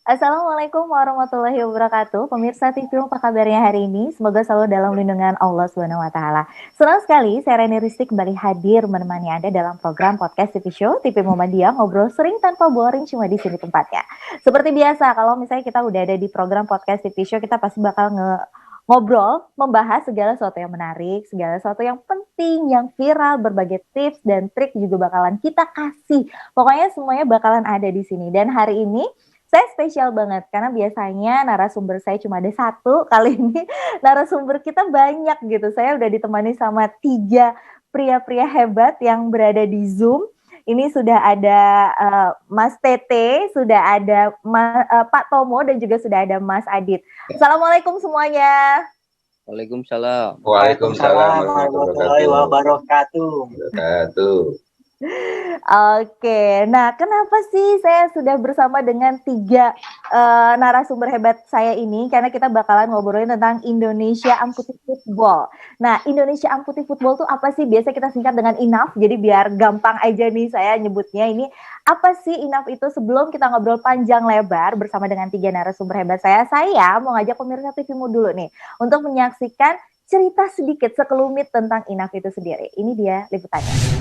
Assalamualaikum warahmatullahi wabarakatuh. Pemirsa TV, apa kabarnya hari ini? Semoga selalu dalam lindungan Allah Subhanahu wa taala. Senang sekali saya Reni Rizky kembali hadir menemani Anda dalam program podcast TV Show TV Muhammadiyah, ngobrol sering tanpa boring, cuma di sini tempatnya. Seperti biasa, kalau misalnya kita udah ada di program podcast TV Show, kita pasti bakal ngobrol, membahas segala sesuatu yang menarik, segala sesuatu yang penting, yang viral, berbagai tips dan trik juga bakalan kita kasih. Pokoknya semuanya bakalan ada di sini. Dan hari ini saya spesial banget karena biasanya narasumber saya cuma ada satu, kali ini narasumber kita banyak gitu. Saya udah ditemani sama 3 pria-pria hebat yang berada di Zoom. Ini sudah ada Mas Tete, sudah ada Pak Tomo, dan juga sudah ada Mas Adit. Assalamualaikum semuanya. Waalaikumsalam. Waalaikumsalam warahmatullahi wabarakatuh. Oke, nah kenapa sih saya sudah bersama dengan 3 narasumber hebat saya ini? Karena kita bakalan ngobrolin tentang Indonesia Amputi Football. Nah, Indonesia Amputi Football tuh apa sih? Biasa kita singkat dengan INAF, jadi biar gampang aja nih saya nyebutnya. Ini apa sih INAF itu? Sebelum kita ngobrol panjang lebar bersama dengan 3 narasumber hebat saya mau ngajak pemirsa TVmu dulu nih untuk menyaksikan cerita sedikit sekelumit tentang INAF itu sendiri. Ini dia liputannya.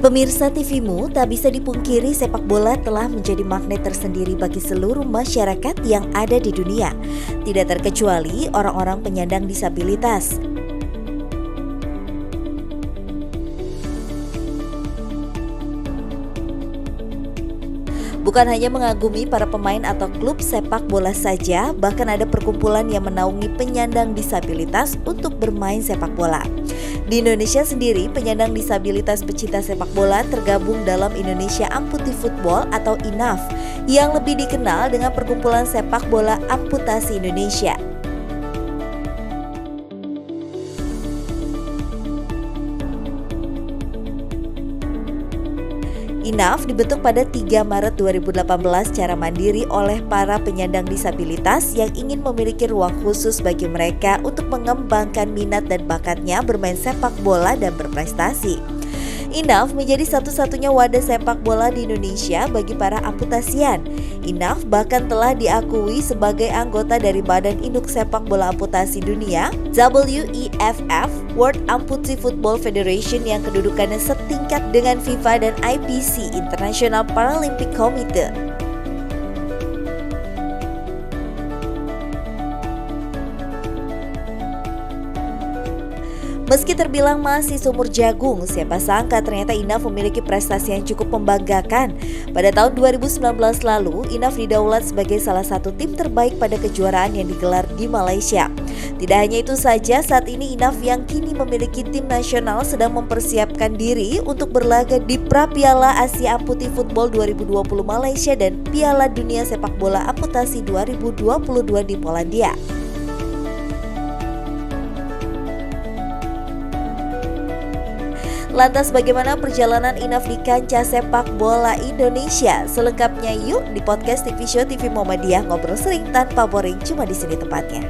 Pemirsa TVmu, tak bisa dipungkiri sepak bola telah menjadi magnet tersendiri bagi seluruh masyarakat yang ada di dunia. Tidak terkecuali orang-orang penyandang disabilitas. Bukan hanya mengagumi para pemain atau klub sepak bola saja, bahkan ada perkumpulan yang menaungi penyandang disabilitas untuk bermain sepak bola. Di Indonesia sendiri, penyandang disabilitas pecinta sepak bola tergabung dalam Indonesia Amputi Football atau INAF, yang lebih dikenal dengan Perkumpulan Sepak Bola Amputasi Indonesia. INAF dibentuk pada 3 Maret 2018 secara mandiri oleh para penyandang disabilitas yang ingin memiliki ruang khusus bagi mereka untuk mengembangkan minat dan bakatnya bermain sepak bola dan berprestasi. INAF menjadi satu-satunya wadah sepak bola di Indonesia bagi para amputasian. INAF bahkan telah diakui sebagai anggota dari Badan Induk Sepak Bola Amputasi Dunia (WEFF) World Amputee Football Federation yang kedudukannya setingkat dengan FIFA dan IPC International Paralympic Committee. Meski terbilang masih sumur jagung, siapa sangka ternyata INAF memiliki prestasi yang cukup membanggakan. Pada tahun 2019 lalu, INAF didaulat sebagai salah satu tim terbaik pada kejuaraan yang digelar di Malaysia. Tidak hanya itu saja, saat ini INAF yang kini memiliki tim nasional sedang mempersiapkan diri untuk berlaga di Pra-Piala Asia Amputi Football 2020 Malaysia dan Piala Dunia Sepak Bola Amputasi 2022 di Polandia. Lantas bagaimana perjalanan INAF di kancah sepak bola Indonesia? Selengkapnya yuk di podcast TV Show TV Muhammadiyah, ngobrol sering tanpa boring, cuma di sini tempatnya.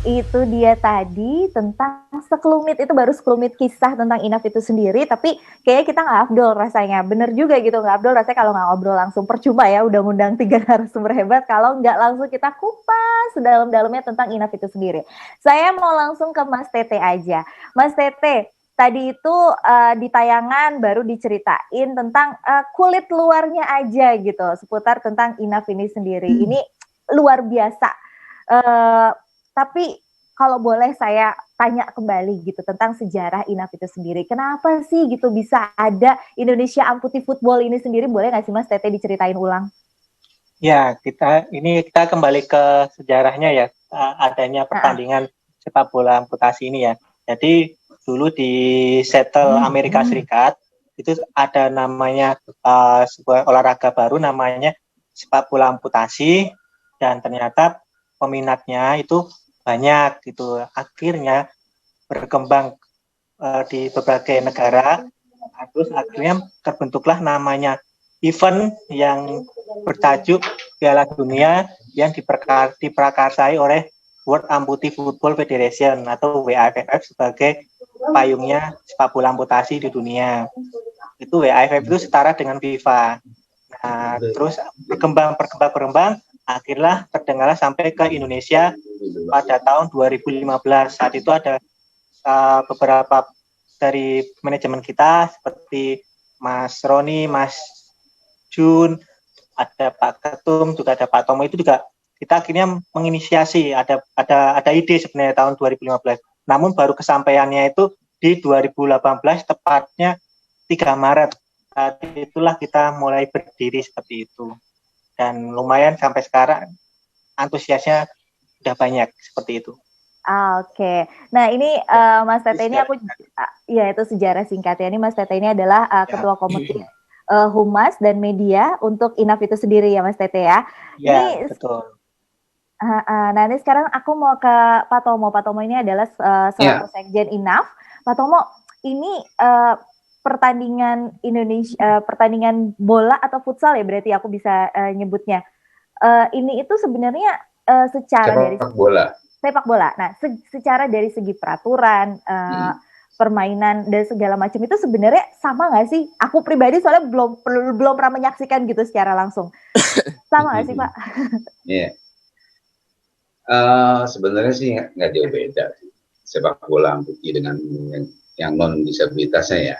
Itu dia tadi tentang sekelumit, itu baru sekelumit kisah tentang INAF itu sendiri, tapi kayaknya kita nggak afdol rasanya. Bener juga gitu, nggak afdol rasanya kalau nggak ngobrol langsung. Percuma ya udah ngundang 3 narasumber hebat kalau nggak langsung kita kupas sedalam-dalamnya tentang INAF itu sendiri. Saya mau langsung ke Mas Tete aja. Mas Tete, tadi itu di tayangan baru diceritain tentang kulit luarnya aja gitu, seputar tentang INAF ini sendiri. Ini luar biasa. Tapi kalau boleh saya tanya kembali gitu tentang sejarah INAF itu sendiri. Kenapa sih gitu bisa ada Indonesia Amputi Football ini sendiri? Boleh nggak sih Mas Tete diceritain ulang? Ya, kita kembali ke sejarahnya ya, adanya pertandingan sepak bola amputasi ini ya. Jadi dulu di Seattle Amerika Serikat itu ada namanya sebuah olahraga baru namanya sepak bola amputasi, dan ternyata peminatnya itu banyak gitu. Akhirnya berkembang di berbagai negara, terus akhirnya terbentuklah namanya event yang bertajuk Piala Dunia yang diprakarsai oleh World Amputee Football Federation atau WAFF sebagai payungnya sepak bola amputasi di dunia. Itu WAFF itu setara dengan FIFA. Nah, terus berkembang, akhirnya terdengarlah sampai ke Indonesia pada tahun 2015. Saat itu ada beberapa dari manajemen kita seperti Mas Roni, Mas Jun, ada Pak Ketum, juga ada Pak Tomo, itu juga kita akhirnya menginisiasi ada ide sebenarnya tahun 2015. Namun baru kesampaiannya itu di 2018 tepatnya 3 Maret. Saat itulah kita mulai berdiri seperti itu. Dan lumayan sampai sekarang antusiasnya sudah banyak seperti itu. Oke. Nah, ini Mas Tete ini aku ya itu sejarah singkatnya. Ini Mas Tete ini adalah Ketua Komite Humas dan Media untuk INAF itu sendiri ya Mas Tete ya. Iya, betul. Nah, ini sekarang aku mau ke Pak Tomo. Pak Tomo ini adalah selaku Sekjen INAF. Pak Tomo, ini pertandingan Indonesia, pertandingan bola atau futsal ya berarti aku bisa nyebutnya. Ini itu sebenarnya secara dari sepak bola. Nah, secara dari segi peraturan, permainan dan segala macam itu sebenarnya sama nggak sih? Aku pribadi soalnya belum pernah menyaksikan gitu secara langsung. Sama nggak sih, Pak? Iya. Sebenarnya sih nggak jauh beda sepak bola amputasi dengan yang non disabilitasnya ya.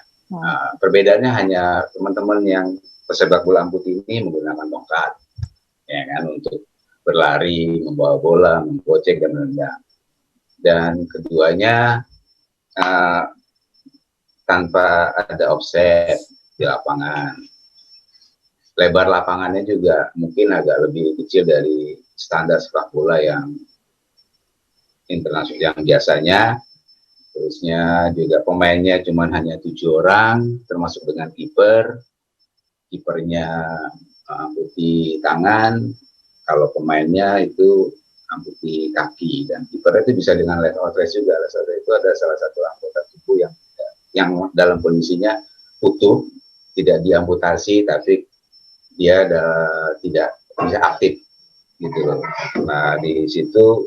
Perbedaannya hanya teman-teman yang pesepak bola amputasi ini menggunakan tongkat, ya kan, untuk berlari, membawa bola, menggocek dan menendang. Dan keduanya tanpa ada offset di lapangan. Lebar lapangannya juga mungkin agak lebih kecil dari standar sepak bola yang internasional yang biasanya. Terusnya juga pemainnya cuma hanya 7 orang, termasuk dengan kiper. Kipernya amputasi tangan, kalau pemainnya itu amputasi kaki, dan kipernya itu bisa dengan leg outrace juga. Leg outrace itu ada salah satu anggota tubuh yang dalam kondisinya utuh, tidak diamputasi tapi dia tidak bisa aktif gitu loh. Nah, di situ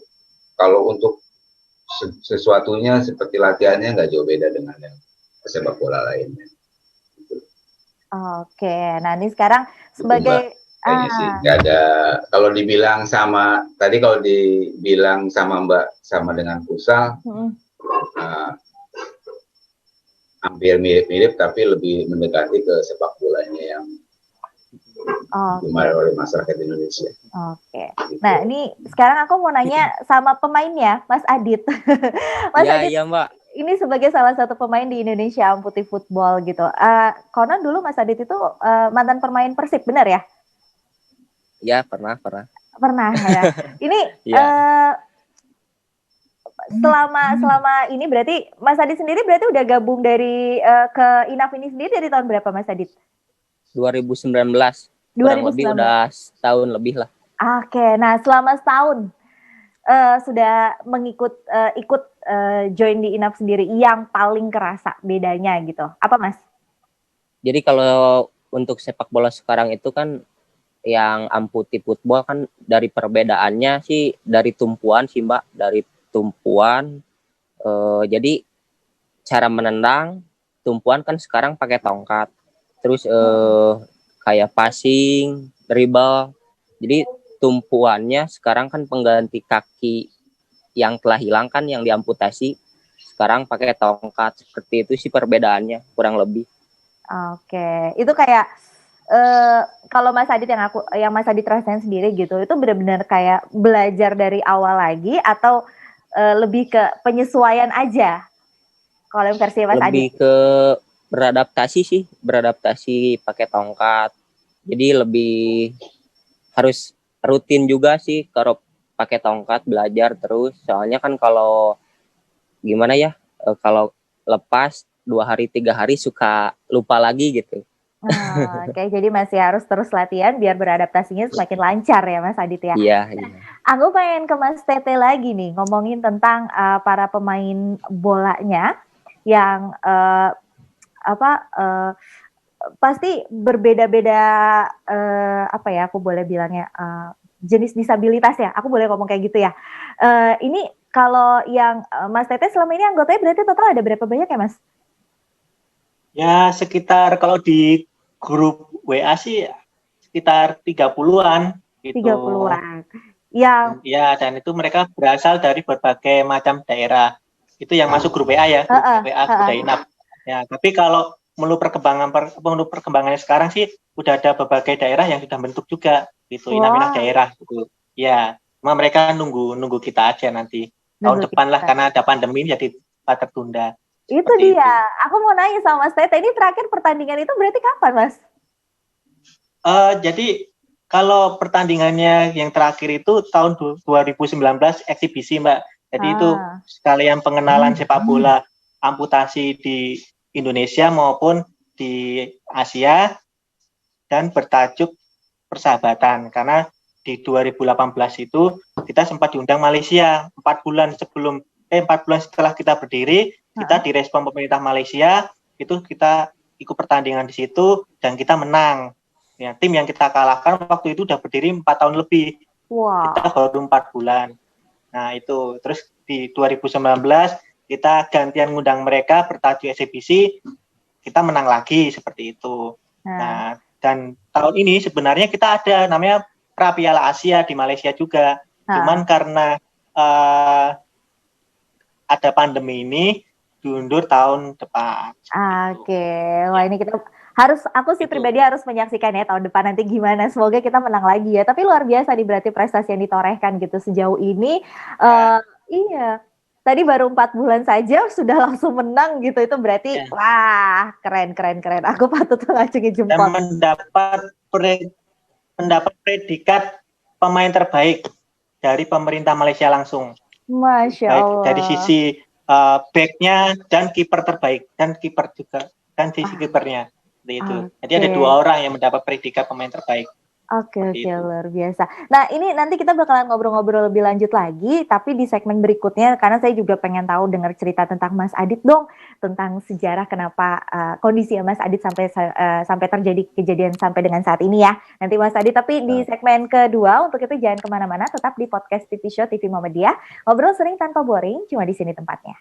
kalau untuk sesuatunya seperti latihannya nggak jauh beda dengan yang sepak bola lainnya. Gitu. Oke, nah ini sekarang sebagai kayaknya sih nggak ada. Kalau dibilang sama tadi, kalau dibilang sama Mbak sama dengan futsal, hampir mirip-mirip tapi lebih mendekati ke sepak bolanya yang dimarahi oleh masyarakat Indonesia. Oke. Nah, ini sekarang aku mau nanya sama pemainnya, Mas Adit. Mas Adit, iya, Mbak. Ini sebagai salah satu pemain di Indonesia Amputee Football gitu. Karena dulu Mas Adit itu mantan pemain Persib, benar ya? Iya, pernah. Pernah ya. Ini selama ini berarti Mas Adit sendiri berarti udah gabung dari ke INAF ini sendiri dari tahun berapa, Mas Adit? 2019. Kurang lebih udah setahun lebih lah. Oke, nah selama setahun sudah ikut join di INAF sendiri, yang paling kerasa bedanya gitu, apa Mas? Jadi kalau untuk sepak bola sekarang itu kan yang amputee football kan dari perbedaannya sih dari tumpuan sih Mbak, dari tumpuan. Jadi cara menendang tumpuan kan sekarang pakai tongkat. Terus kayak passing, dribble. Jadi tumpuannya sekarang kan pengganti kaki yang telah hilang kan, yang diamputasi. Sekarang pakai tongkat. Seperti itu sih perbedaannya kurang lebih. Oke, itu kayak kalau Mas Adit yang Mas Adit rasain sendiri gitu, itu benar-benar kayak belajar dari awal lagi atau lebih ke penyesuaian aja? Kalau versi Mas Adit? Lebih ke beradaptasi pakai tongkat. Jadi lebih harus rutin juga sih kalau pakai tongkat, belajar terus. Soalnya kan kalau gimana ya, kalau lepas 2 hari 3 hari suka lupa lagi gitu. Oke, jadi masih harus terus latihan biar beradaptasinya semakin lancar ya Mas Adit ya. Iya, iya. Aku pengen ke Mas Tete lagi nih ngomongin tentang para pemain bolanya yang pasti berbeda-beda apa ya aku boleh bilangnya jenis disabilitas ya. Aku boleh ngomong kayak gitu ya. Ini kalau yang Mas Tete selama ini anggotanya berarti total ada berapa banyak ya Mas? Ya sekitar kalau di grup WA sih sekitar 30-an gitu. 30-an. Yang Ya, dan itu mereka berasal dari berbagai macam daerah. Itu yang masuk grup WA ya, grup WA Kudainap. Ya, tapi kalau menurut perkembangannya sekarang sih udah ada berbagai daerah yang sudah bentuk juga gitu, inap-inap daerah gitu. Ya, cuma mereka nunggu kita aja nanti tahun depan lah karena ada pandemi jadi tertunda. Itu dia. Aku mau nanya sama Mas Tete, ini terakhir pertandingan itu berarti kapan, Mas? Jadi kalau pertandingannya yang terakhir itu tahun 2019 eksibisi, Mbak. Jadi itu sekalian pengenalan sepak bola amputasi di Indonesia maupun di Asia dan bertajuk persahabatan karena di 2018 itu kita sempat diundang Malaysia 4 bulan setelah kita berdiri, kita direspon pemerintah Malaysia, itu kita ikut pertandingan di situ dan kita menang. Ya, tim yang kita kalahkan waktu itu udah berdiri 4 tahun lebih. Wow. Kita baru 4 bulan. Nah, itu. Terus di 2019 kita gantian ngundang mereka bertajuk eksibisi, kita menang lagi seperti itu. Nah, dan tahun ini sebenarnya kita ada namanya Pra Piala Asia di Malaysia juga. Cuman karena ada pandemi ini diundur tahun depan. Oke. Wah, ini kita aku sih pribadi harus menyaksikan ya tahun depan nanti gimana. Semoga kita menang lagi ya. Tapi luar biasa nih berarti prestasi yang ditorehkan gitu sejauh ini. Iya. Tadi baru 4 bulan saja sudah langsung menang gitu. Itu berarti wah, keren. Aku patut ngacungin jempol. Dan mendapat predikat pemain terbaik dari pemerintah Malaysia langsung. Masya Allah. Baik dari sisi backnya dan kiper terbaik dan kiper juga dan sisi kipernya. Itu. Jadi ada 2 orang yang mendapat predikat pemain terbaik. Oke, luar biasa. Nah, ini nanti kita bakalan ngobrol-ngobrol lebih lanjut lagi, tapi di segmen berikutnya, karena saya juga pengen tahu dengar cerita tentang Mas Adit dong, tentang sejarah kenapa kondisi Mas Adit sampai terjadi kejadian sampai dengan saat ini ya. Nanti Mas Adit, tapi di segmen kedua, untuk itu jangan kemana-mana, tetap di podcast TV Show TV Muhammadiyah. Ngobrol sering tanpa boring, cuma di sini tempatnya.